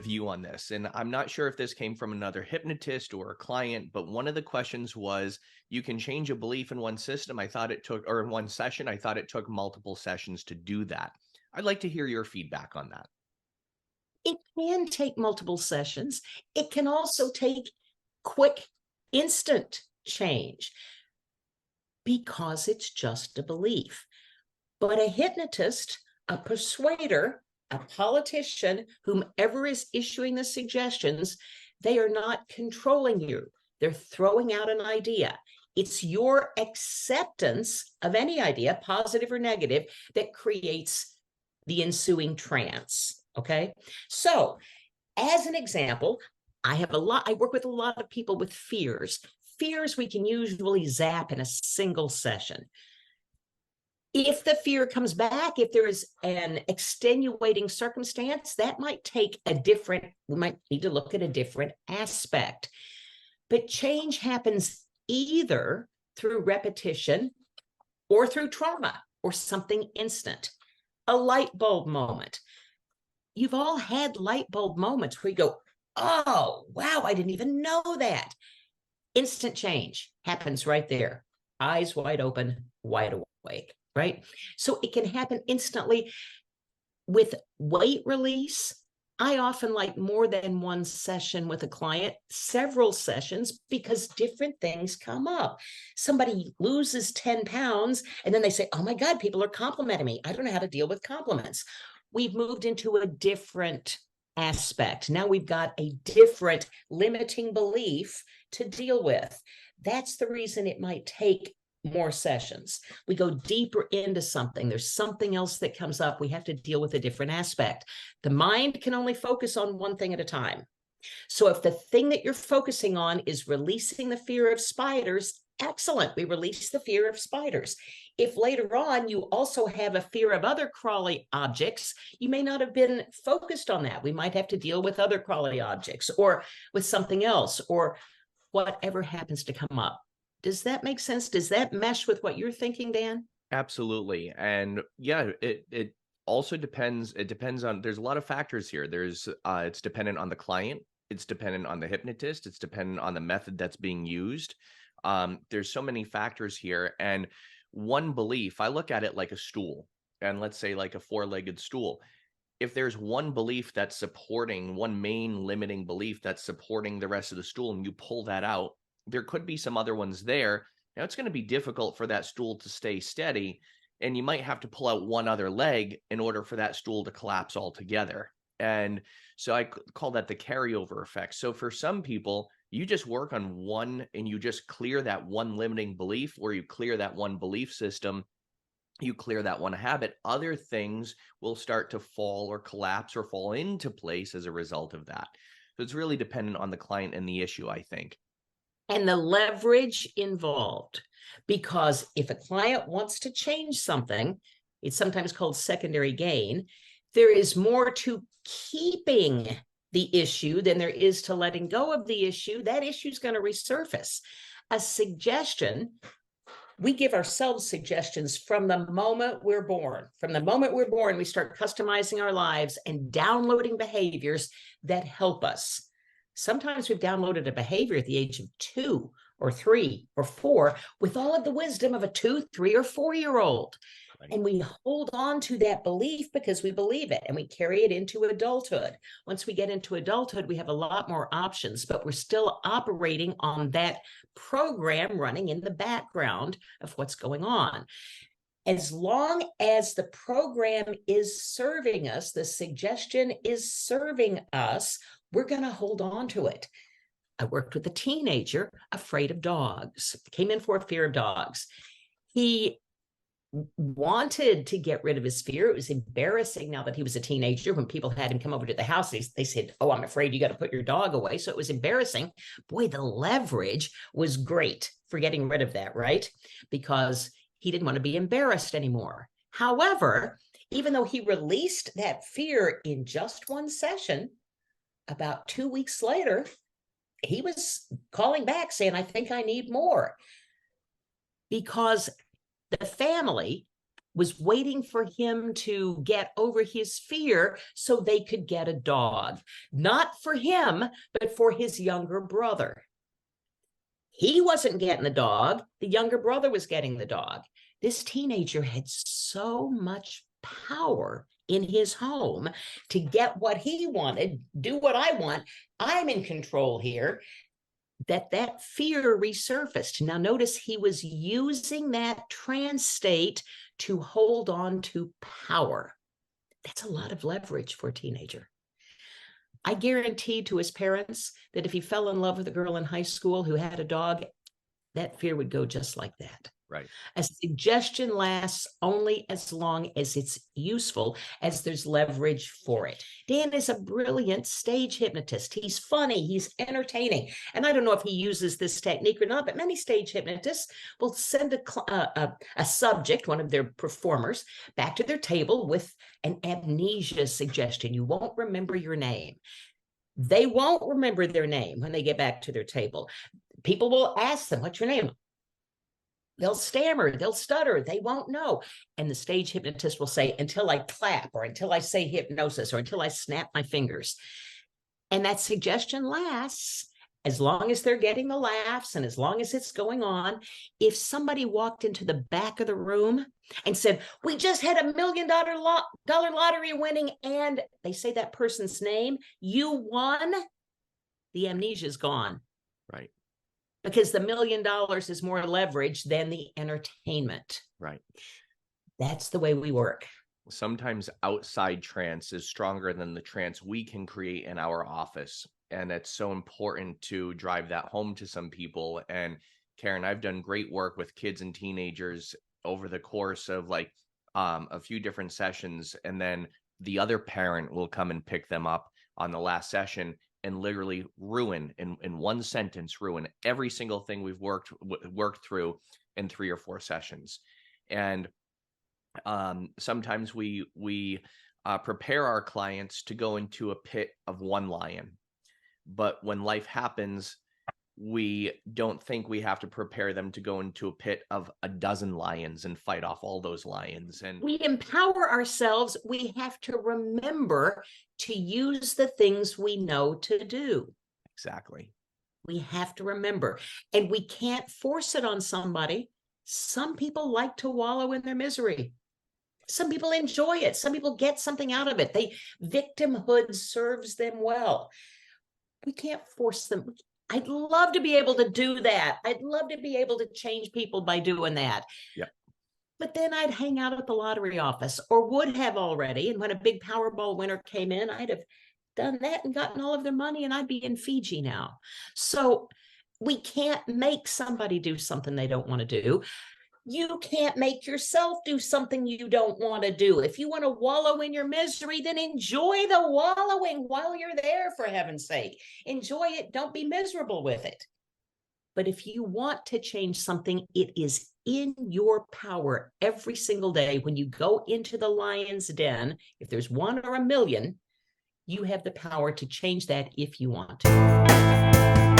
of view on this, and I'm not sure if this came from another hypnotist or a client, but one of the questions was, you can change a belief in one system. I thought it took, or in one session, I thought it took multiple sessions to do that. I'd like to hear your feedback on that. It can take multiple sessions. It can also take quick, instant change because it's just a belief. But a hypnotist, a persuader, a politician, whomever is issuing the suggestions, they are not controlling you. They're throwing out an idea. It's your acceptance of any idea, positive or negative, that creates the ensuing trance. Okay. So, as an example, I work with a lot of people with fears. Fears we can usually zap in a single session. If the fear comes back, if there is an extenuating circumstance, that might take we might need to look at a different aspect. But change happens either through repetition or through trauma or something instant. A light bulb moment. You've all had light bulb moments where you go, oh, wow, I didn't even know that. Instant change happens right there. Eyes wide open, wide awake, right? So it can happen instantly. With weight release, I often like more than one session with a client, several sessions, because different things come up. Somebody loses 10 pounds and then they say, oh my God, people are complimenting me. I don't know how to deal with compliments. We've moved into a different aspect. Now we've got a different limiting belief to deal with. That's the reason it might take more sessions. We go deeper into something. There's something else that comes up. We have to deal with a different aspect. The mind can only focus on one thing at a time. So if the thing that you're focusing on is releasing the fear of spiders, excellent. We release the fear of spiders. If later on you also have a fear of other crawly objects, you may not have been focused on that. We might have to deal with other crawly objects or with something else or whatever happens to come up. Does that make sense? Does that mesh with what you're thinking, Dan? Absolutely. And yeah, it also depends. It depends on, there's a lot of factors here. It's dependent on the client. It's dependent on the hypnotist. It's dependent on the method that's being used. There's so many factors here. And one belief, I look at it like a stool, and let's say like a four-legged stool. If there's one belief that's supporting, one main limiting belief that's supporting the rest of the stool, and you pull that out, there could be some other ones there. Now it's going to be difficult for that stool to stay steady, and you might have to pull out one other leg in order for that stool to collapse altogether. And so I call that the carryover effect. So for some people, you just work on one and you just clear that one limiting belief, or you clear that one belief system, you clear that one habit. Other things will start to fall or collapse or fall into place as a result of that. So it's really dependent on the client and the issue, I think. And the leverage involved. Because if a client wants to change something, it's sometimes called secondary gain. There is more to keeping the issue than there is to letting go of the issue. That issue is going to resurface. A suggestion, we give ourselves suggestions from the moment we're born. From the moment we're born, we start customizing our lives and downloading behaviors that help us. Sometimes we've downloaded a behavior at the age of 2 or 3 or 4 with all of the wisdom of a 2, 3, or 4-year-old. Right. And we hold on to that belief because we believe it, and we carry it into adulthood. Once we get into adulthood, we have a lot more options, but we're still operating on that program running in the background of what's going on. As long as the program is serving us, the suggestion is serving us, we're going to hold on to it. I worked with a teenager afraid of dogs, came in for a fear of dogs. He wanted to get rid of his fear. It was embarrassing now that he was a teenager. When people had him come over to the house, they said, oh, I'm afraid you got to put your dog away. So it was embarrassing. Boy, the leverage was great for getting rid of that, right? Because he didn't want to be embarrassed anymore. However, even though he released that fear in just one session, about 2 weeks later, he was calling back saying, I think I need more. Because the family was waiting for him to get over his fear so they could get a dog. Not for him, but for his younger brother. He wasn't getting the dog. The younger brother was getting the dog. This teenager had so much power in his home to get what he wanted, do what I want. I'm in control here. That fear resurfaced. Now notice he was using that trance state to hold on to power. That's a lot of leverage for a teenager. I guaranteed to his parents that if he fell in love with a girl in high school who had a dog, that fear would go just like that. Right. A suggestion lasts only as long as it's useful, as there's leverage for it. Dan is a brilliant stage hypnotist. He's funny, he's entertaining. And I don't know if he uses this technique or not, but many stage hypnotists will send a subject, one of their performers, back to their table with an amnesia suggestion. You won't remember your name. They won't remember their name when they get back to their table. People will ask them, what's your name? They'll stammer, they'll stutter, they won't know. And the stage hypnotist will say, until I clap, or until I say hypnosis, or until I snap my fingers. And that suggestion lasts as long as they're getting the laughs and as long as it's going on. If somebody walked into the back of the room and said, we just had $1 million lottery winning, and they say that person's name, you won, the amnesia is gone. Right. Because the $1 million is more leverage than the entertainment. Right. That's the way we work. Sometimes outside trance is stronger than the trance we can create in our office. And it's so important to drive that home to some people. And Karen, I've done great work with kids and teenagers over the course of like a few different sessions. And then the other parent will come and pick them up on the last session and literally ruin, in one sentence, ruin every single thing we've worked through in 3 or 4 sessions. And sometimes we prepare our clients to go into a pit of one lion. But when life happens, we don't think we have to prepare them to go into a pit of a dozen lions and fight off all those lions. And we empower ourselves. We have to remember to use the things we know to do. Exactly. We have to remember, and we can't force it on somebody. Some people like to wallow in their misery. Some people enjoy it. Some people get something out of it. Victimhood serves them well. We can't force them. I'd love to be able to do that. I'd love to be able to change people by doing that. Yeah. But then I'd hang out at the lottery office, or would have already. And when a big Powerball winner came in, I'd have done that and gotten all of their money, and I'd be in Fiji now. So we can't make somebody do something they don't want to do. You can't make yourself do something you don't want to do. If you want to wallow in your misery, then enjoy the wallowing while you're there, for heaven's sake. Enjoy it. Don't be miserable with it. But if you want to change something, it is in your power every single day. When you go into the lion's den, if there's 1 or 1 million, you have the power to change that if you want to.